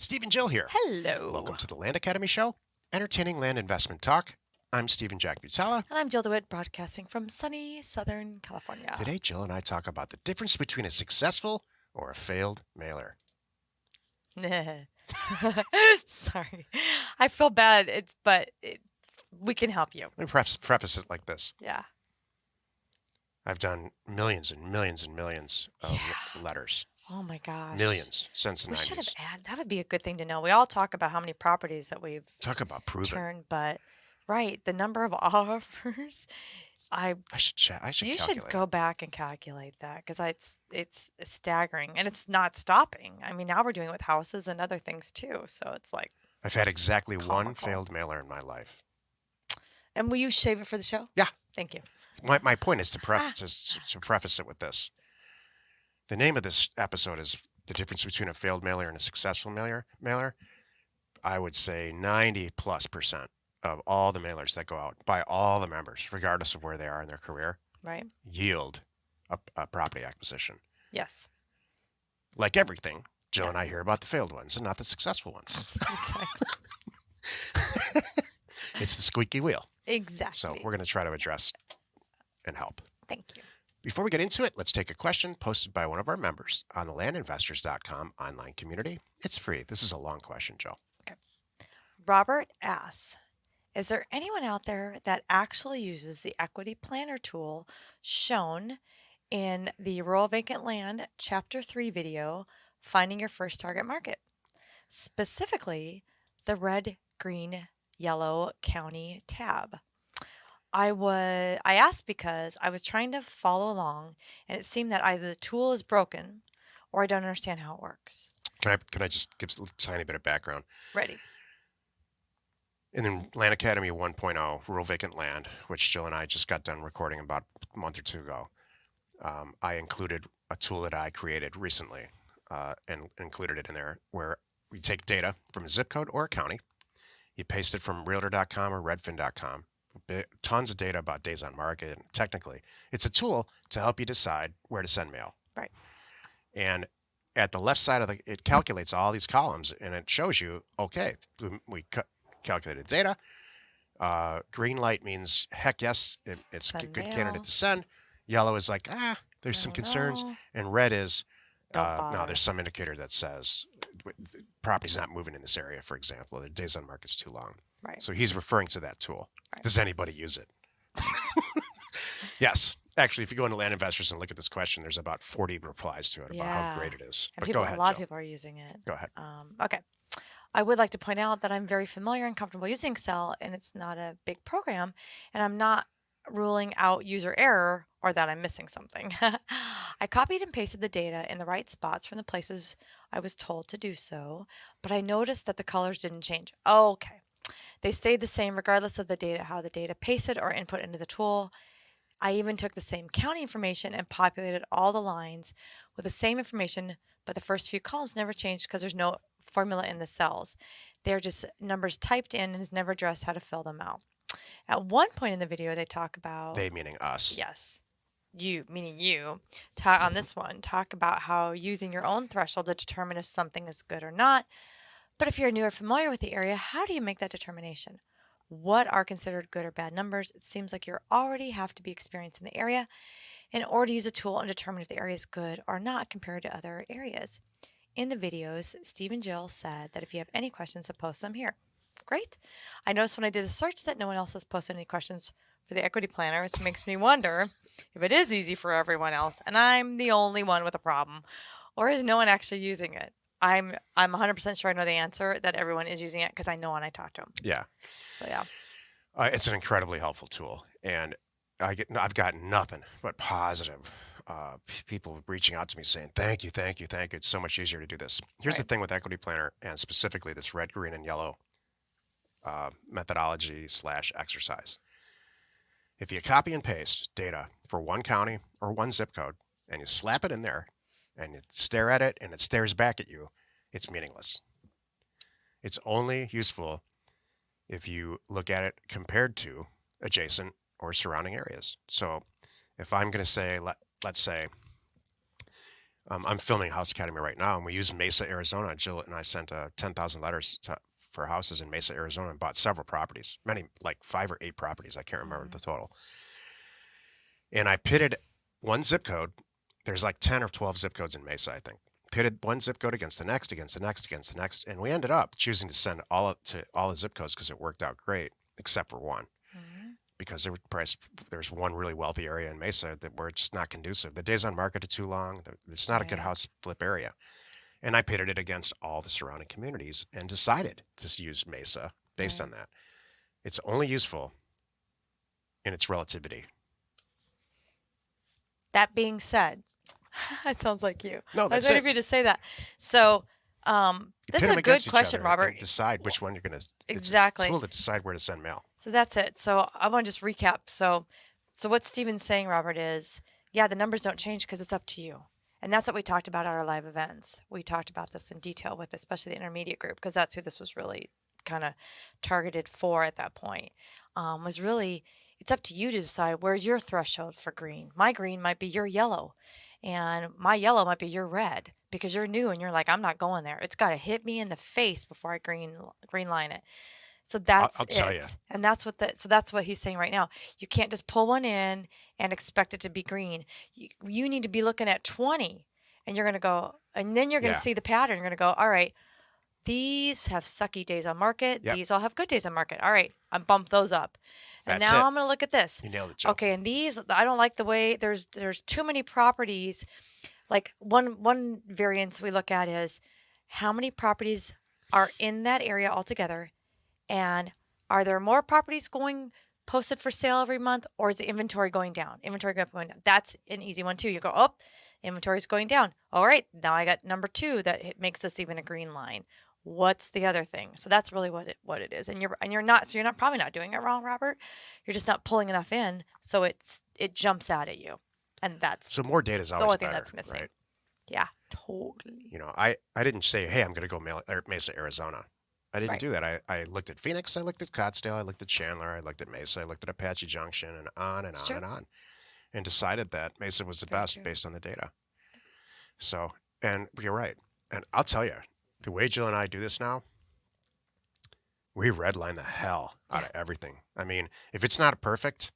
Steve and Jill here. Hello. Welcome to the Land Academy Show, entertaining land investment talk. I'm Stephen Jack Butala. And I'm Jill DeWitt, broadcasting from sunny Southern California. Today, Jill and I talk about the difference between a successful or a failed mailer. Sorry. I feel bad, but we can help you. Let me preface it like this. Yeah. I've done millions and millions and millions of letters. Oh my gosh. Millions since the We 90s. should have added, that would be a good thing to know. We all talk about how many properties that we've Talk about proven. turned, but right, the number of offers, I should calculate. You should go back and calculate that because it's staggering and it's not stopping. I mean, now we're doing it with houses and other things too. So it's like, I've had exactly it's one comical. failed mailer in my life. And will you shave it for the show? Yeah. Thank you. My point is to preface it with this. The name of this episode is the difference between a failed mailer and a successful mailer. I would say 90+% of all the mailers that go out by all the members, regardless of where they are in their career, Right. yield a property acquisition. Yes. Like everything, Jill and I Yes. hear about the failed ones and not the successful ones. Exactly. It's the squeaky wheel. Exactly. So we're going to try to address and help. Thank you. Before we get into it, let's take a question posted by one of our members on the landinvestors.com online community. It's free. This is a long question, Joe. Robert asks, is there anyone out there that actually uses the equity planner tool shown in the Rural Vacant Land Chapter 3 video, Finding Your First Target Market? Specifically, the red, green, yellow county tab. I asked because I was trying to follow along and it seemed that either the tool is broken or I don't understand how it works. Can I just give a tiny bit of background? Ready. In the Land Academy 1.0, Rural Vacant Land, which Jill and I just got done recording about a month or two ago, I included a tool that I created recently and included it in there where we take data from a zip code or a county, you paste it from realtor.com or redfin.com, tons of data about days on market, and technically, it's a tool to help you decide where to send mail. Right. And at the left side of it calculates all these columns and it shows you, okay, we calculated data. Green light means heck yes, it's a good candidate to send. Yellow is like, there's some concerns. And red is, no, there's some indicator that says the property's not moving in this area, for example. The days on market's too long. Right. So he's referring to that tool. Right. Does anybody use it? Yes. Actually, if you go into Land Investors and look at this question, there's about 40 replies to it about how great it is. And but go ahead, a lot Jill. of people are using it. Go ahead. Okay. I would like to point out that I'm very familiar and comfortable using Excel, and it's not a big program, and I'm not ruling out user error or that I'm missing something. I copied and pasted the data in the right spots from the places I was told to do so, but I noticed that the colors didn't change. Okay. They stayed the same regardless of the data, how the data pasted or input into the tool. I even took the same county information and populated all the lines with the same information, but the first few columns never changed because there's no formula in the cells. They're just numbers typed in and has never addressed how to fill them out. At one point in the video, they talk about... They meaning us. Yes. You, meaning you, on this one, talk about how using your own threshold to determine if something is good or not. But if you're new or familiar with the area, how do you make that determination? What are considered good or bad numbers? It seems like you already have to be experienced in the area in order to use a tool and determine if the area is good or not compared to other areas. In the videos, Steve and Jill said that if you have any questions, to post them here. Great. I noticed when I did a search that no one else has posted any questions for the equity planner, which makes me wonder if it is easy for everyone else and I'm the only one with a problem, or is no one actually using it? I'm 100% sure I know the answer, that everyone is using it because I know when I talk to them. Yeah. So yeah. It's an incredibly helpful tool, and I've gotten nothing but positive people reaching out to me saying, thank you. It's so much easier to do this. Here's the thing with Equity Planner, and specifically this red, green, and yellow methodology / exercise. If you copy and paste data for one county or one zip code, and you slap it in there, and you stare at it, and it stares back at you, it's meaningless. It's only useful if you look at it compared to adjacent or surrounding areas. So if I'm going to say, let's say, I'm filming House Academy right now, and we use Mesa, Arizona. Jill and I sent 10,000 letters for houses in Mesa, Arizona, and bought several properties, many, like 5 or 8 properties. I can't remember the total. And I pitted one zip code. There's like 10 or 12 zip codes in Mesa, I think. Pitted one zip code against the next, against the next, against the next, and we ended up choosing to send all the zip codes because it worked out great, except for one. Because there's one really wealthy area in Mesa that were just not conducive. The days on market are too long. It's not a good house flip area. And I pitted it against all the surrounding communities and decided to use Mesa based on that. It's only useful in its relativity. That being said, that sounds like you. No, I was that's waiting it. for you to say that. So, this is a good question, Robert. Decide which one you're going to. Exactly. It's a tool to decide where to send mail. So that's it. So I want to just recap. So what Steven's saying, Robert, is the numbers don't change because it's up to you. And that's what we talked about at our live events. We talked about this in detail with especially the intermediate group, because that's who this was really kind of targeted for at that point. Was really, it's up to you to decide where's your threshold for green. My green might be your yellow, and my yellow might be your red, because you're new and you're like, I'm not going there. It's got to hit me in the face before I green line it. So that's I'll tell it. you. And that's what he's saying right now. You can't just pull one in and expect it to be green. You need to be looking at 20, and you're going to go, and then you're going to see the pattern. You're going to go, all right, these have sucky days on market. Yep. These all have good days on market. All right, I bumped those up. And That's now it. I'm going to look at this. You nailed it, Jill. Okay, and these, I don't like the way there's too many properties. Like one variance we look at is how many properties are in that area altogether, and are there more properties going posted for sale every month, or is the inventory going down? Inventory going down. That's an easy one too. You go, oh, inventory's going down. All right, now I got number 2 that makes this even a green line. What's the other thing? So that's really what it is. And you're not probably not doing it wrong, Robert. You're just not pulling enough in, so it jumps out at you. And that's so more data is always the only better, thing that's missing. right? Yeah, totally. I didn't say, hey, I'm going to go Mesa, Arizona. I didn't do that. I looked at Phoenix, I looked at Scottsdale, I looked at Chandler, I looked at Mesa, I looked at Apache Junction, and on and on and on, and decided that Mesa was the best based on the data. So, and you're right. And I'll tell you, the way Jill and I do this now, we redline the hell out of everything. I mean, if it's not perfect,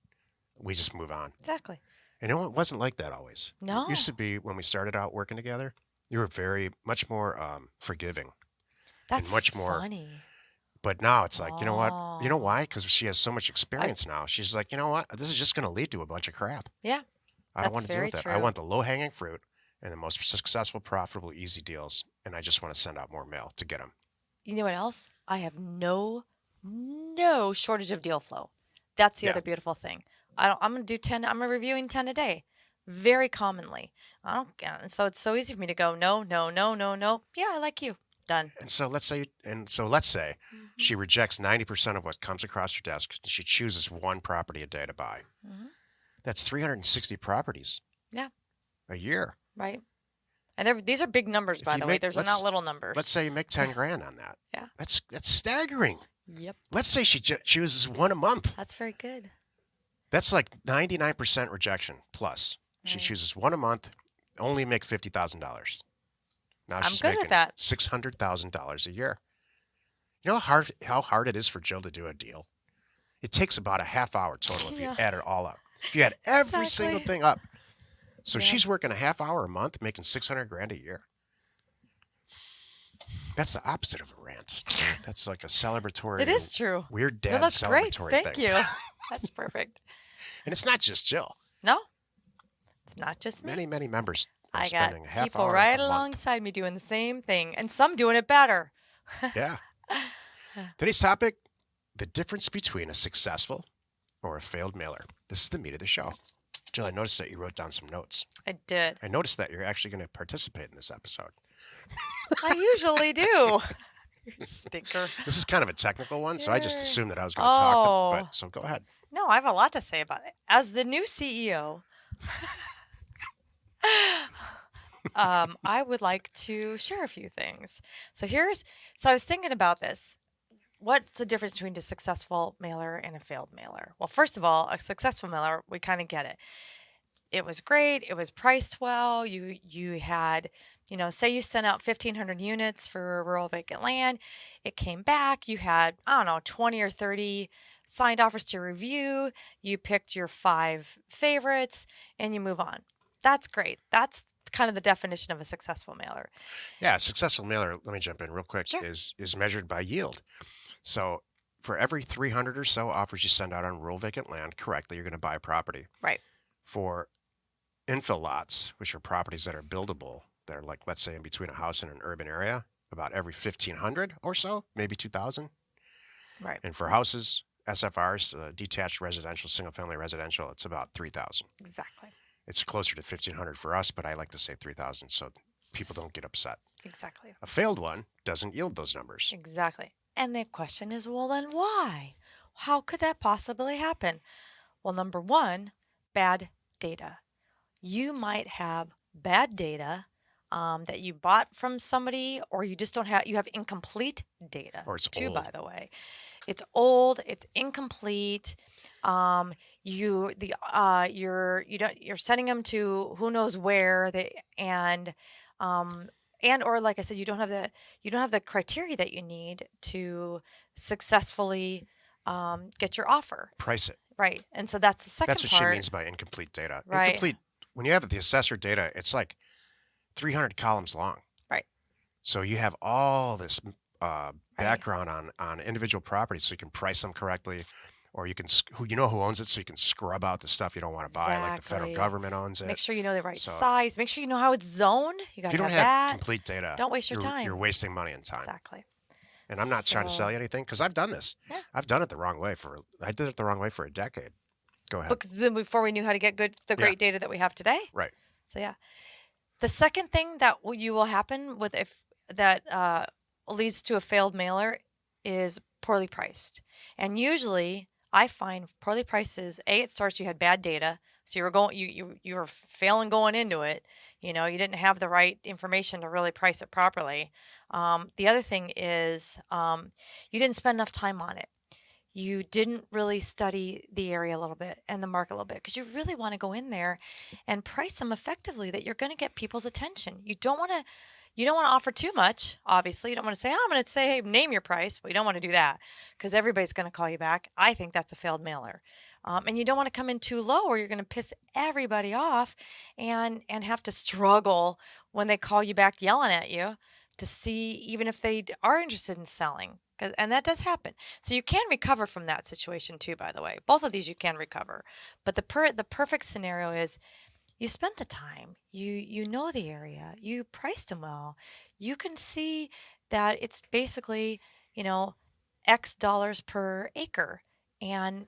we just move on. Exactly. And it wasn't like that always. No. It used to be when we started out working together, you were much more forgiving. That's much more funny. But now it's like, you know what? You know why? Because she has so much experience now. She's like, you know what? This is just going to lead to a bunch of crap. Yeah. I don't want to deal with that. I want the low-hanging fruit and the most successful, profitable, easy deals. And I just want to send out more mail to get them. You know what else? I have no shortage of deal flow. That's the other beautiful thing. I'm going to do 10. I'm reviewing 10 a day, very commonly. And so it's so easy for me to go, no. Yeah, I like you. Done. And so let's say she rejects 90% of what comes across her desk. She chooses one property a day to buy. That's 360 properties. Yeah. A year. Right. And these are big numbers, by the way. There's not little numbers. Let's say you make 10 grand on that. Yeah. That's staggering. Yep. Let's say she chooses one a month. That's very good. That's like 99% rejection plus. Right. She chooses one a month, only make $50,000. Now she's good making at that. $600,000 a year. You know how hard it is for Jill to do a deal? It takes about a half hour total if you add it all up. If you add every single thing up. So she's working a half hour a month, making $600,000 a year. That's the opposite of a rant. That's like a celebratory. It is true. Weird dad that's celebratory great. thing. Thank you. That's perfect. And it's not just Jill. No, it's not just me. Many members are I spending got a half people hour right a month. alongside me doing the same thing, and some doing it better. Yeah. Today's topic, the difference between a successful or a failed mailer. This is the meat of the show. Jill, I noticed that you wrote down some notes. I did. I noticed that you're actually going to participate in this episode. I usually do. You stinker. This is kind of a technical one, so I just assumed that I was going to talk. But so go ahead. No, I have a lot to say about it. As the new CEO, I would like to share a few things. So I was thinking about this. What's the difference between a successful mailer and a failed mailer? Well, first of all, a successful mailer, we kind of get it. it was great. It was priced well. You had, say you sent out 1,500 units for rural vacant land. It came back. You had, I don't know, 20 or 30 signed offers to review. You picked your 5 favorites and you move on. That's great. That's kind of the definition of a successful mailer. Yeah, a successful mailer, let me jump in real quick, Sure. is measured by yield. So for every 300 or so offers you send out on rural vacant land correctly, you're going to buy a property. Right. For infill lots, which are properties that are buildable, that are like, let's say, in between a house and an urban area, about every 1,500 or so, maybe 2,000. Right. And for houses, SFRs, detached residential, single-family residential, it's about 3,000. Exactly. It's closer to 1,500 for us, but I like to say 3,000 so people don't get upset. Exactly. A failed one doesn't yield those numbers. Exactly. And the question is, well, then why? How could that possibly happen? Well, number one, bad data. You might have bad data that you bought from somebody, or you just don't have, you have incomplete data. Or it's too, old. by the way. It's old, it's incomplete. You're sending them to who knows where and or like I said, you don't have the criteria that you need to successfully get your offer. Price it. Right. And so that's the second That's what part. she means by incomplete data. Right. Incomplete, when you have the assessor data, it's like 300 columns long. Right. So you have all this background on individual properties, so you can price them correctly, or you can who owns it, so you can scrub out the stuff you don't want to buy, like the federal Exactly. government owns it. Make sure you know the right So size. Make sure you know how it's zoned. You got if you to don't have have that. complete data, Don't waste your time. You're wasting money and time. Exactly. And I'm not trying to sell you anything because I've done this. Yeah. I've done it the wrong way I did it the wrong way for a decade. Go ahead. Because then before we knew how to get great data that we have today. Right. So yeah. The second thing that you will happen with if that leads to a failed mailer is poorly priced. And usually I find poorly priced is it starts you had bad data. So you were failing going into it. You didn't have the right information to really price it properly. The other thing is you didn't spend enough time on it. You didn't really study the area a little bit and the market a little bit because you really want to go in there and price them effectively that you're going to get people's attention. You don't want to offer too much. Obviously, you don't want to say, I'm going to say, hey, name your price. But you don't want to do that because everybody's going to call you back. I think that's a failed mailer. And you don't want to come in too low or you're going to piss everybody off and have to struggle when they call you back yelling at you to see even if they are interested in selling. And that does happen. So you can recover from that situation too, by the way. Both of these you can recover. But the perfect scenario is you spent the time, you know the area, you priced them well. You can see that it's basically, X dollars per acre and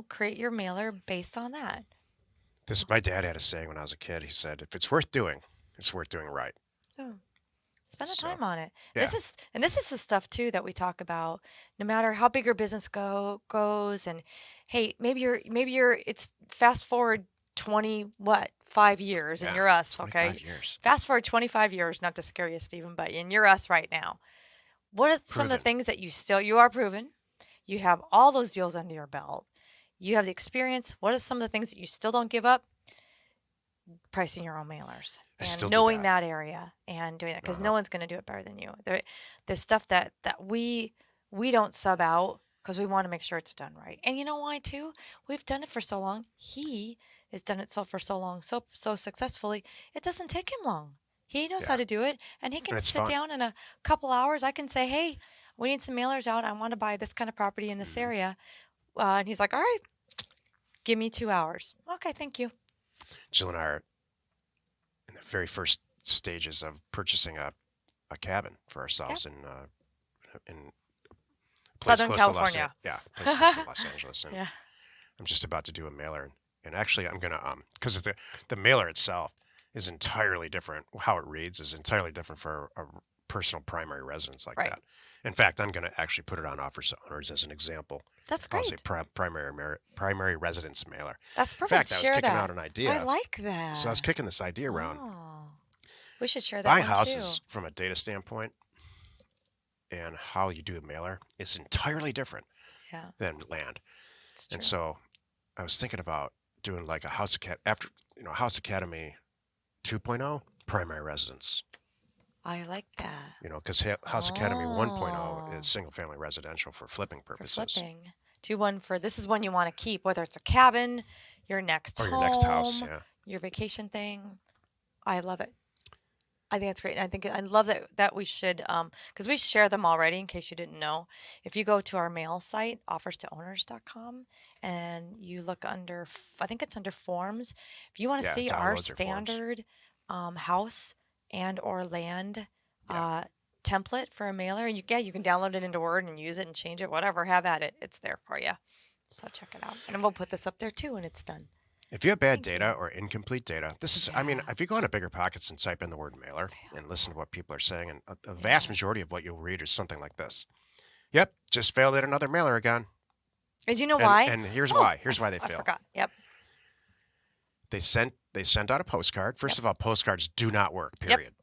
create your mailer based on that. My dad had a saying when I was a kid. He said, if it's worth doing, it's worth doing right. Oh. Spend the time on it. Yeah. This is the stuff too that we talk about. No matter how big your business goes, and hey, maybe it's fast forward 5 years, and you're us, okay? 25 years. Fast forward 25 years, not to scare you, Stephen, but and you're us right now. What are some of the things that you are proven? You have all those deals under your belt. You have the experience. What are some of the things that you still don't give up? Pricing your own mailers and knowing that area and doing that because no one's going to do it better than you. The stuff that we don't sub out because we want to make sure it's done right. And you know why too? We've done it for so long. He has done it for so long, so successfully. It doesn't take him long. He knows how to do it, and he can sit down in a couple hours. I can say, hey, we need some mailers out. I want to buy this kind of property in this area, and he's like, all right, give me 2 hours. Okay, thank you. Jill and I are in the very first stages of purchasing a cabin for ourselves in a place Southern close California. To place close to Los Angeles. And yeah. I'm just about to do a mailer, and actually I'm gonna because the mailer itself is entirely different. How it reads is entirely different for a personal primary residence like that. In fact, I'm going to actually put it on offers to owners as an example. That's great. I'll say primary residence mailer. That's perfect. In fact, I was kicking out an idea. I like that. So I was kicking this idea around. We should share that Buying one houses too. from a data standpoint and how you do a mailer is entirely different than land. It's true. And so I was thinking about doing like a House Academy 2.0 primary residence. I like that. Because House Academy 1.0 Oh, is single family residential for flipping for purposes flipping. 2-1 for this is one you want to keep, whether it's a cabin, your next or your next house. home, Yeah. your vacation thing. I love it. I think that's great. And I love that we should because we share them already in case you didn't know. If you go to our mail site, offerstoowners.com, and you look under I think it's under forms. If you want to Yeah. see our Downloads or forms. standard house and or land Yeah. uh, template for a mailer, you can download it into Word and use it and change it, whatever, have at it. It's there for you. So check it out. And we'll put this up there too when it's done. If you have bad Thank data you. or incomplete data, this is, I mean, Yeah. if you go into Bigger Pockets and type in the word mailer and listen to what people are saying, and a vast Yeah. majority of what you'll read is something like this. Yep, just failed at another mailer again. As you know And why? and here's Oh, why. Here's why they I fail. forgot. Yep. They sent out a postcard. First Yep. of all, postcards do not work. Yep. Period.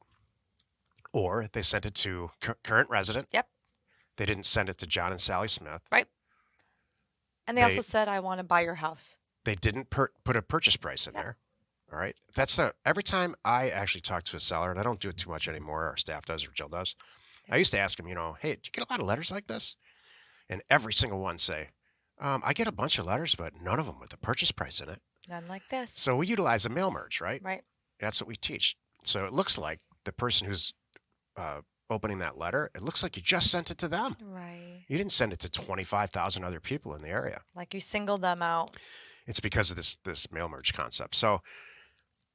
Or they sent it to current resident. Yep. They didn't send it to John and Sally Smith. Right. And they They also said, I want to buy your house. they didn't put a purchase price in Yep. there. All right. Every time I actually talk to a seller, and I don't do it too much anymore, our staff does or Jill does. I used to ask him, hey, do you get a lot of letters like this? And every single one say, I get a bunch of letters, but none of them with a purchase price in it. None like this. So we utilize a mail merge, right? Right. That's what we teach. So it looks like the person who's opening that letter, it looks like you just sent it to them. Right. You didn't send it to 25,000 other people in the area. Like you singled them out. It's because of this mail merge concept. So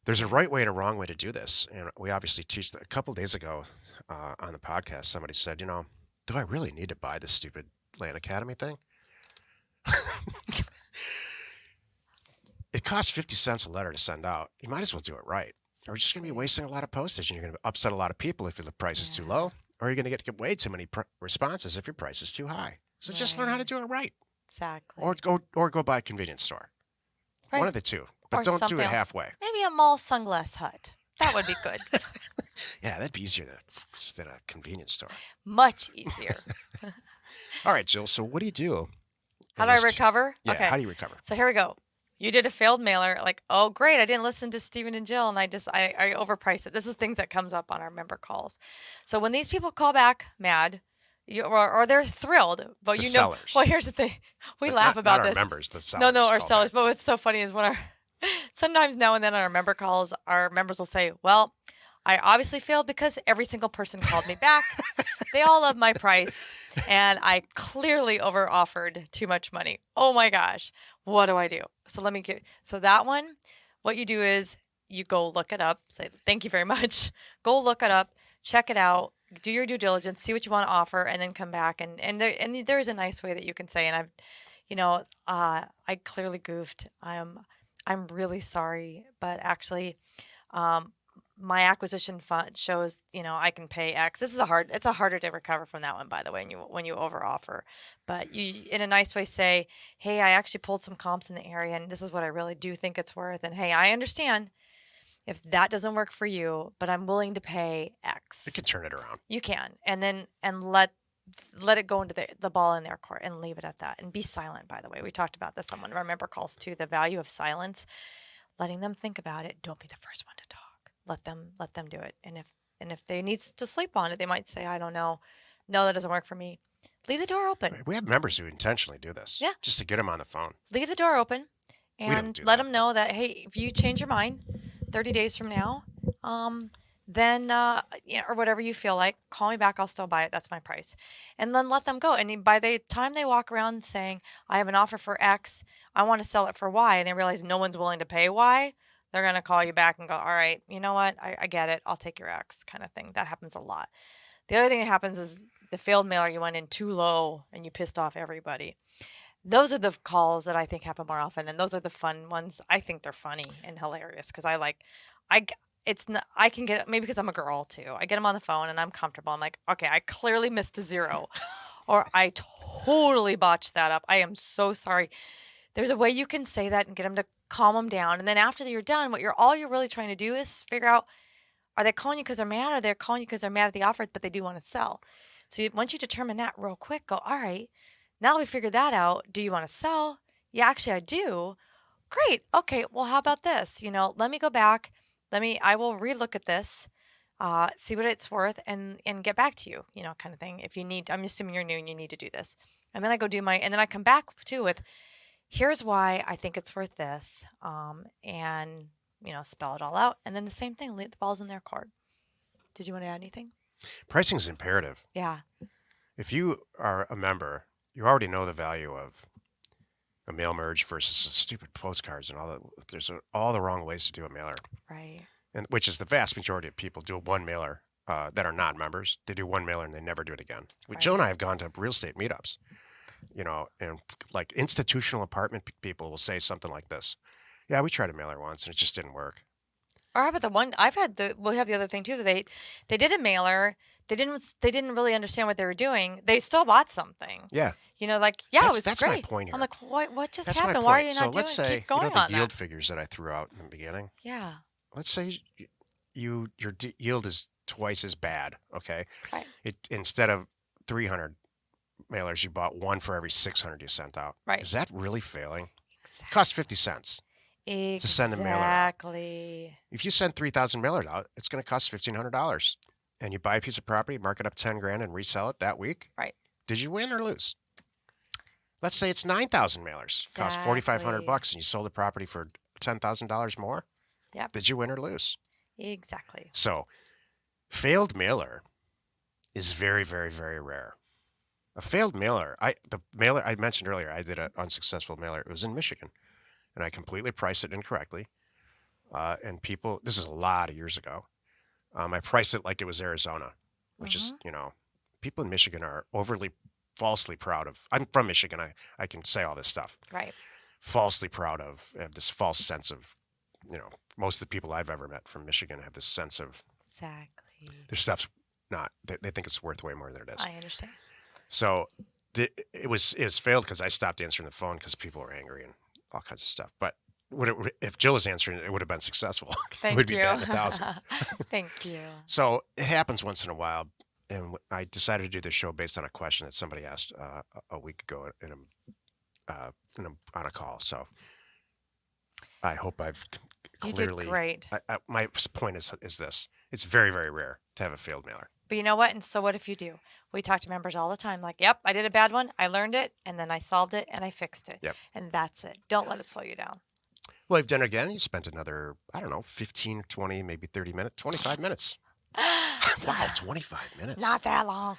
there's a right way and a wrong way to do this. And we obviously teach that. A couple of days ago on the podcast, somebody said, do I really need to buy this stupid Land Academy thing? It costs 50 cents a letter to send out. You might as well do it right. Or you're just going to be wasting a lot of postage and you're going to upset a lot of people if the price is too Yeah. low. Or you're going to get way too many responses if your price is too high. So just learn how to Right. do it right. Exactly. Or go buy a convenience store. Right. One of the two. But Or don't do something it else. halfway. Maybe a mall sunglass hut. That would be good. Yeah, that'd be easier than a convenience store. Much easier. All right, Jill. So what do you do? How in do I this recover? Yeah, Okay. how do you recover? So here we go. You did a failed mailer. Like, oh, great. I didn't listen to Stephen and Jill and I overpriced it. This is things that comes up on our member calls. So when these people call back mad, or they're thrilled, but The you know, sellers. well, here's the thing. We But laugh not about our this. members, the sellers. No, our call sellers. back. But what's so funny is when sometimes now and then on our member calls, our members will say, well, I obviously failed because every single person called me back. They all love my price. And I clearly over offered too much money. Oh my gosh. What do I do? So that one, what you do is you go look it up, say, thank you very much. Go look it up, check it out, do your due diligence, see what you want to offer, and then come back. And there's a nice way that you can say, and I clearly goofed. I'm really sorry, but actually, my acquisition fund shows, I can pay X. It's harder to recover from that one, by the way, when you over offer. But you, in a nice way, say, hey, I actually pulled some comps in the area, and this is what I really do think it's worth. And hey, I understand if that doesn't work for you, but I'm willing to pay X. You can turn it around. You can, and let it go into the ball in their court and leave it at that. And be silent, by the way. We talked about this on one of our member calls too. The value of silence, letting them think about it. Don't be the first one to talk. Let them do it. And if they need to sleep on it, they might say, I don't know. No, that doesn't work for me. Leave the door open. We have members who intentionally do this. Yeah. Just to get them on the phone. Leave the door open don't and do let that. them know that, hey, if you change your mind 30 days from now, then or whatever you feel like, call me back. I'll still buy it. That's my price. And then let them go. And by the time they walk around saying, I have an offer for X, I want to sell it for Y, and they realize no one's willing to pay Y, they're going to call you back and go, all right, you know what? I get it. I'll take your X kind of thing. That happens a lot. The other thing that happens is the failed mailer, you went in too low and you pissed off everybody. Those are the calls that I think happen more often, and those are the fun ones. I think they're funny and hilarious because I can get, maybe because I'm a girl too. I get them on the phone and I'm comfortable. I'm like, okay, I clearly missed a zero, or I totally botched that up. I am so sorry. There's a way you can say that and get them to calm them down. And then after you're done, all you're really trying to do is figure out, are they calling you because they're mad, or they're calling you because they're mad at the offer, but they do want to sell? So once you determine that real quick, go, all right, now that we figured that out, do you want to sell? Yeah, actually I do. Great. Okay. Well, how about this? Let me go back. I will relook at this, see what it's worth, and get back to you, kind of thing. If you need, I'm assuming you're new and you need to do this. And then I go and then I come back too with, here's why I think it's worth this. And, spell it all out. And then the same thing, the ball's in their court. Did you want to add anything? Pricing is imperative. Yeah. If you are a member, you already know the value of a mail merge versus stupid postcards and all that. There's all the wrong ways to do a mailer. Right. And which is the vast majority of people do one mailer that are not members. They do one mailer and they never do it again. Right. Jill and I have gone to real estate meetups, and like institutional apartment people will say something like this. Yeah, we tried a mailer once and it just didn't work. Or how about the one we have the other thing too. They did a mailer. They didn't really understand what they were doing. They still bought something. Yeah. It was that's great. my point here. I'm like, what just That's happened? my Why are point. you not so let's doing? say Keep going the on yield that. figures that I threw out in the beginning. Yeah. Let's say your yield is twice as bad. Okay. Right. Instead of 300 mailers, you bought one for every 600 you sent out. Right. Is that really failing? Exactly. It costs 50 cents. To send a mailer out. Exactly. If you send 3,000 mailers out, it's going to cost $1,500. And you buy a piece of property, mark it up 10 grand, and resell it that week. Right. Did you win or lose? Let's say it's 9,000 mailers, cost $4,500, and you sold the property for $10,000 more. Yep. Did you win or lose? Exactly. So, failed mailer is very, very, very rare. A failed mailer, the mailer I mentioned earlier, I did an unsuccessful mailer. It was in Michigan. And I completely priced it incorrectly. And people, this is a lot of years ago. I priced it like it was Arizona, which is, people in Michigan are overly falsely proud of. I'm from Michigan. I can say all this stuff. Right. Falsely proud of this false sense of, most of the people I've ever met from Michigan have this sense of Exactly. their stuff's not, they think it's worth way more than it is. I understand. So it was failed because I stopped answering the phone because people were angry and all kinds of stuff. But if Jill was answering it would have been successful. Thank it would be you. bad 1,000. Thank you. So it happens once in a while. And I decided to do this show based on a question that somebody asked a week ago on a call. So I hope I've clearly. You did great. My point is this. It's very, very rare to have a failed mailer. But you know what? And so what if you do? We talk to members all the time like, yep, I did a bad one. I learned it, and then I solved it, and I fixed it. Yep. And that's it. Don't let it slow you down. Well, I've done it again. You spent another, 15, 20, maybe 30 minutes, 25 minutes. Wow, 25 minutes. Not that long.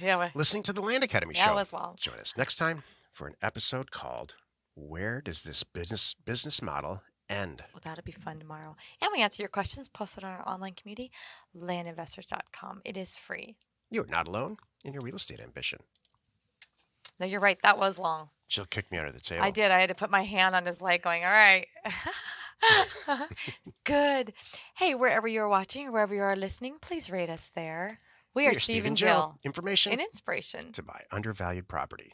Yeah. Listening to the Land Academy show. That was long. Join us next time for an episode called Where Does This Business Model End? Well, that'll be fun tomorrow. And we answer your questions posted on our online community, landinvestors.com. It is free. You're not alone in your real estate ambition. No, you're right. That was long. She'll kick me under the table. I did. I had to put my hand on his leg going, all right. Good. Hey, wherever you're watching or wherever you are listening, please rate us there. We are Steve and Jill. Information and inspiration to buy undervalued property.